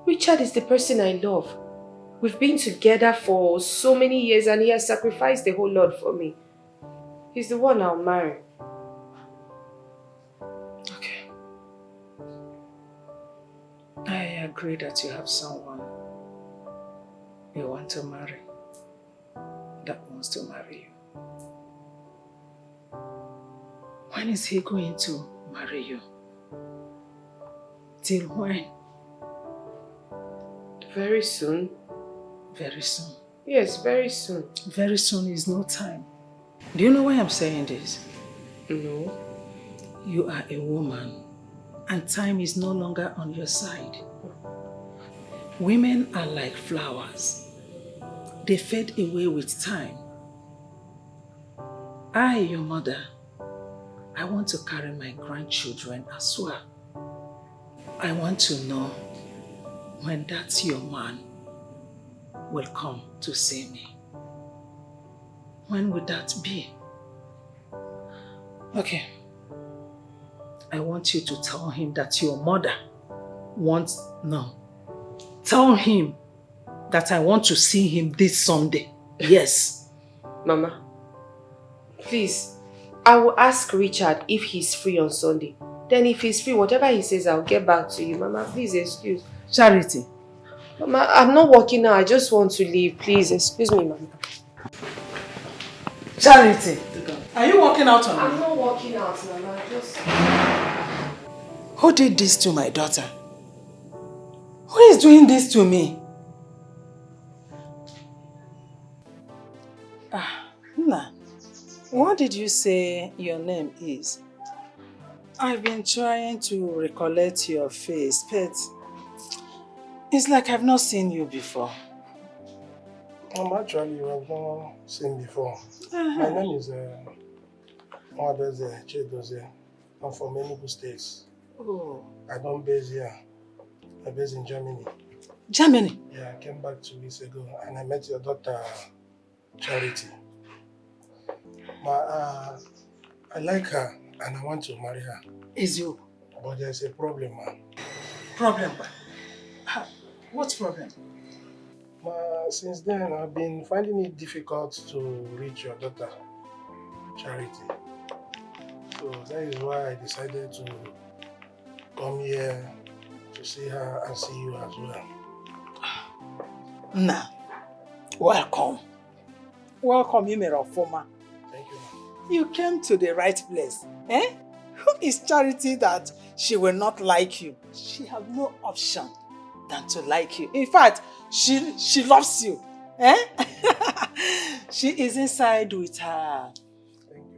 Speaker 1: Richard is the person I love. We've been together for so many years and he has sacrificed the whole lot for me. He's the one I'll marry.
Speaker 5: Okay. I agree that you have someone you want to marry that wants to marry you. When is he going to marry you? Till when?
Speaker 1: Very soon.
Speaker 5: Very soon?
Speaker 1: Yes, very soon.
Speaker 5: Very soon is no time. Do you know why I'm saying this?
Speaker 1: No.
Speaker 5: You are a woman and time is no longer on your side. Women are like flowers. They fade away with time. I, your mother, I want to carry my grandchildren as well. I want to know when that's your man will come to see me. When would that be? Okay. I want you to tell him that your mother wants... No. Tell him that I want to see him this Sunday. Yes.
Speaker 1: Mama, please, I will ask Richard if he's free on Sunday. Then if he's free, whatever he says, I'll get back to you. Mama, please excuse.
Speaker 5: Charity.
Speaker 1: Mama, I'm not working now. I just want to leave. Please, excuse me, Mama.
Speaker 5: Charity. Are you walking out on me?
Speaker 1: I'm not walking out, Mama. Just...
Speaker 5: Who did this to my daughter? Who is doing this to me? Nna, what did you say your name is? I've been trying to recollect your face, but it's like I've not seen you before.
Speaker 8: Actually, you have not seen before. My name is Mwadoze Chedoze. I'm from Enugu States.
Speaker 5: Oh.
Speaker 8: I don't base here. I base in Germany.
Speaker 5: Germany?
Speaker 8: Yeah, I came back 2 weeks ago and I met your daughter, Charity. I like her and I want to marry her.
Speaker 5: Is you?
Speaker 8: But there's a problem, man.
Speaker 5: Problem? What problem?
Speaker 8: Since then, I've been finding it difficult to reach your daughter, Charity. So that is why I decided to come here to see her and see you as well.
Speaker 5: Nah. Welcome. Welcome, Imerofoma.
Speaker 8: Thank you.
Speaker 5: You came to the right place. Eh? Who is Charity that she will not like you? She has no option than to like you. In fact, she loves you. Eh? She is inside with her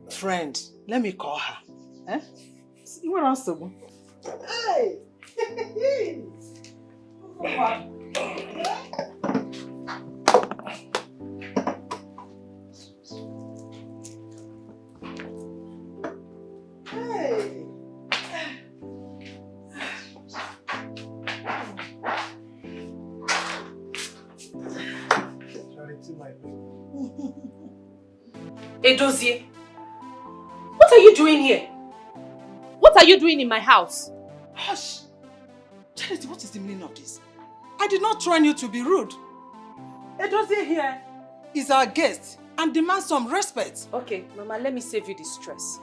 Speaker 5: friend. Let me call her. Eh? You want us to go? Hey!
Speaker 1: Edozie, what are you doing here? What are you doing in my house?
Speaker 5: Hush! Charity, what is the meaning of this? I did not train you to be rude. Edozie here is our guest and demands some respect.
Speaker 1: Okay, Mama, let me save you the stress.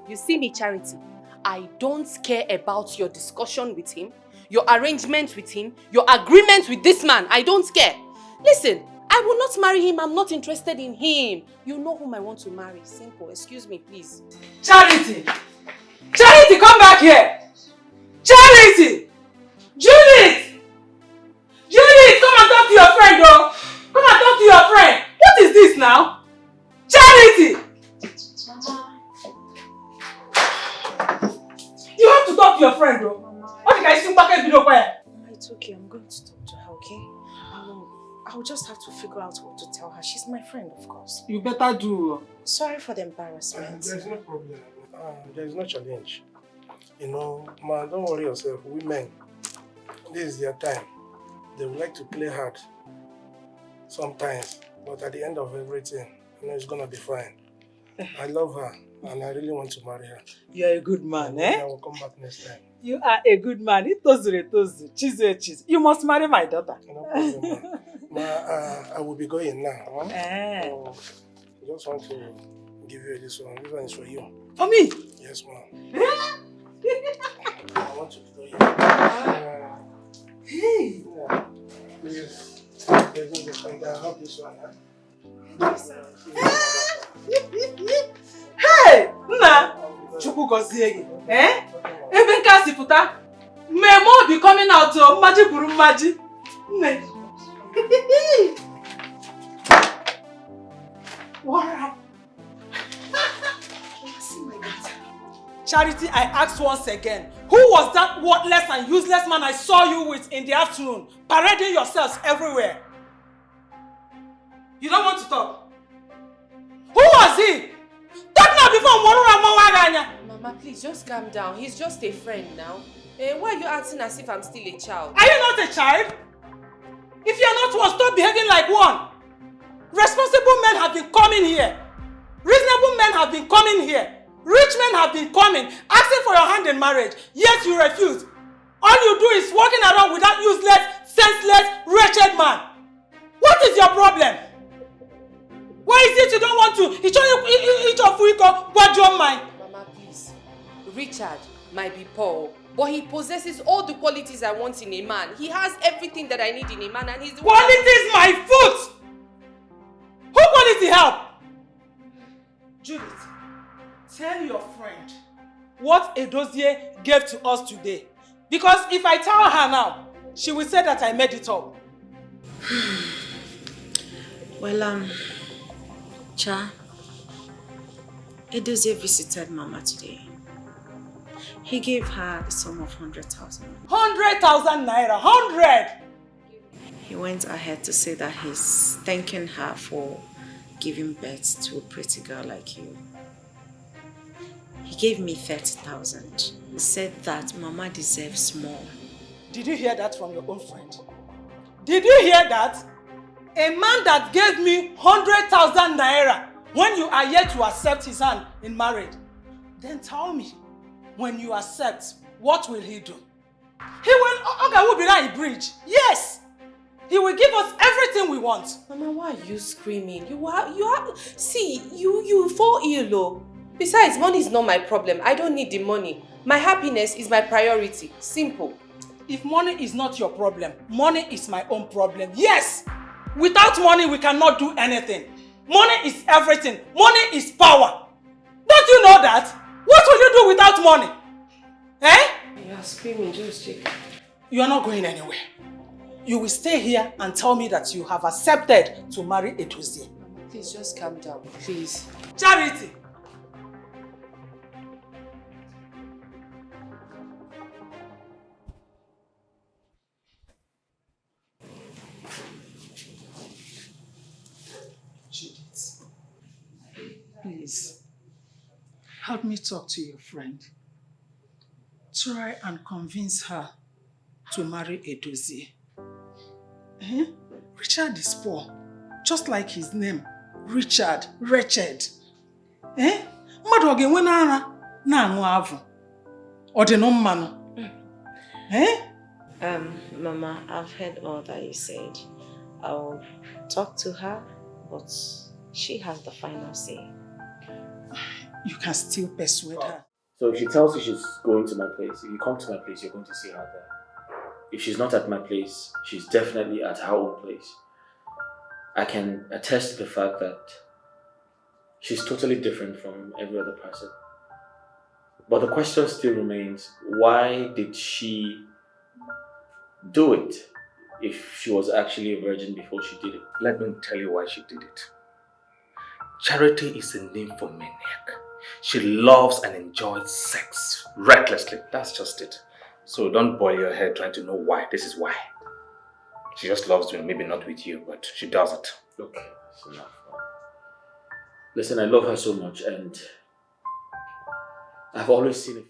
Speaker 1: You see me, Charity, I don't care about your discussion with him, your arrangement with him, your agreement with this man. I don't care. Listen, I will not marry him. I'm not interested in him. You know whom I want to marry. Simple. Excuse me, please.
Speaker 5: Charity! Charity, come back here! Charity! Judith! Judith, come and talk to your friend, though! Come and talk to your friend! What is this now? Charity!
Speaker 1: Mama.
Speaker 5: You have to talk to your friend, though.
Speaker 1: Mama.
Speaker 5: What did I see back at Mama,
Speaker 7: It's okay, I'm going to talk to her, okay? I'll just have to figure out what to tell her. She's my friend, of course.
Speaker 5: You better do.
Speaker 7: Sorry for the embarrassment.
Speaker 8: There's no problem. There's no challenge. You know, man, don't worry yourself. Women, this is their time. They would like to play hard sometimes, but at the end of everything, you know, it's gonna be fine. I love her, and I really want to marry her.
Speaker 5: You're a good man, eh?
Speaker 8: I will come back next time.
Speaker 5: You are a good man. Cheese. You must marry my daughter.
Speaker 8: No problem, I will be going now. Huh?
Speaker 5: Eh.
Speaker 8: I just want to give you this one. This one is for you.
Speaker 5: For me?
Speaker 8: Yes, ma'am. I want to be going.
Speaker 5: Hey!
Speaker 8: Yeah. Please. I hope this one.
Speaker 5: Hey! Nna! Chukwu gozie gị. Eh? Ebe nke a si pụta, mmemme obi coming out o, mmaji kwuru mmaji. Nne. What happened? Charity, I asked once again, who was that worthless and useless man I saw you with in the afternoon, parading yourselves everywhere? You don't want to talk? Who was he? Talk now before Mama,
Speaker 1: please just calm down. He's just a friend now. Why are you acting as if I'm still a child?
Speaker 5: Are you not a child? If you're not one, stop behaving like one. Responsible men have been coming here. Reasonable men have been coming here. Rich men have been coming, asking for your hand in marriage, yet you refuse. All you do is walking around with that useless, senseless, wretched man. What is your problem? Why is it you don't want to? Each of you go, what your mind?
Speaker 1: Mama, please. Richard,
Speaker 9: might be poor, but he possesses all the qualities I want in a man. He has everything that I need in a man, and he's the
Speaker 5: Qualities my foot! Who quality help? Judith, tell your friend what Edozie gave to us today. Because if I tell her now, she will say that I made it up.
Speaker 7: Well, Cha, Edozie visited Mama today. He gave her the sum of 100,000.
Speaker 5: 100,000 naira, 100!
Speaker 7: He went ahead to say that he's thanking her for giving birth to a pretty girl like you. He gave me 30,000. He said that Mama deserves more.
Speaker 5: Did you hear that from your own friend? Did you hear that? A man that gave me 100,000 naira when you are yet to accept his hand in marriage. Then tell me, when you accept, what will he do? He will be like a bridge. Yes! He will give us everything we want.
Speaker 9: Mama, why are you screaming? See, you fall ill, oh. Besides, money is not my problem. I don't need the money. My happiness is my priority. Simple.
Speaker 5: If money is not your problem, money is my own problem. Yes! Without money, we cannot do anything. Money is everything. Money is power. Don't you know that? What will you do without money? Eh?
Speaker 9: You are screaming, just check.
Speaker 5: You are not going anywhere. You will stay here and tell me that you have accepted to marry Edozie.
Speaker 1: Please, just calm down, please.
Speaker 5: Charity! Judith, please, help me talk to your friend. Try and convince her to marry Edozie. Eh? Richard is poor, just like his name. Richard, wretched. Eh? Mmadụ ọ ga-enwe n'ara na-aṅụ avụ. Ọ dị nụ mmanụ. Eh?
Speaker 7: Mama, I've heard all that you said. I'll talk to her, but she has the final say.
Speaker 5: You can still persuade her.
Speaker 2: So if she tells you she's going to my place, if you come to my place, you're going to see her there. If she's not at my place, she's definitely at her own place. I can attest to the fact that she's totally different from every other person. But the question still remains, why did she do it if she was actually a virgin before she did it?
Speaker 4: Let me tell you why she did it. Charity is a nymphomaniac. She loves and enjoys sex recklessly. That's just it. So don't boil your head trying to know why. This is why. She just loves doing it. Maybe not with you, but she does it.
Speaker 2: Okay, that's enough. Listen, I love her so much, and I've always seen it.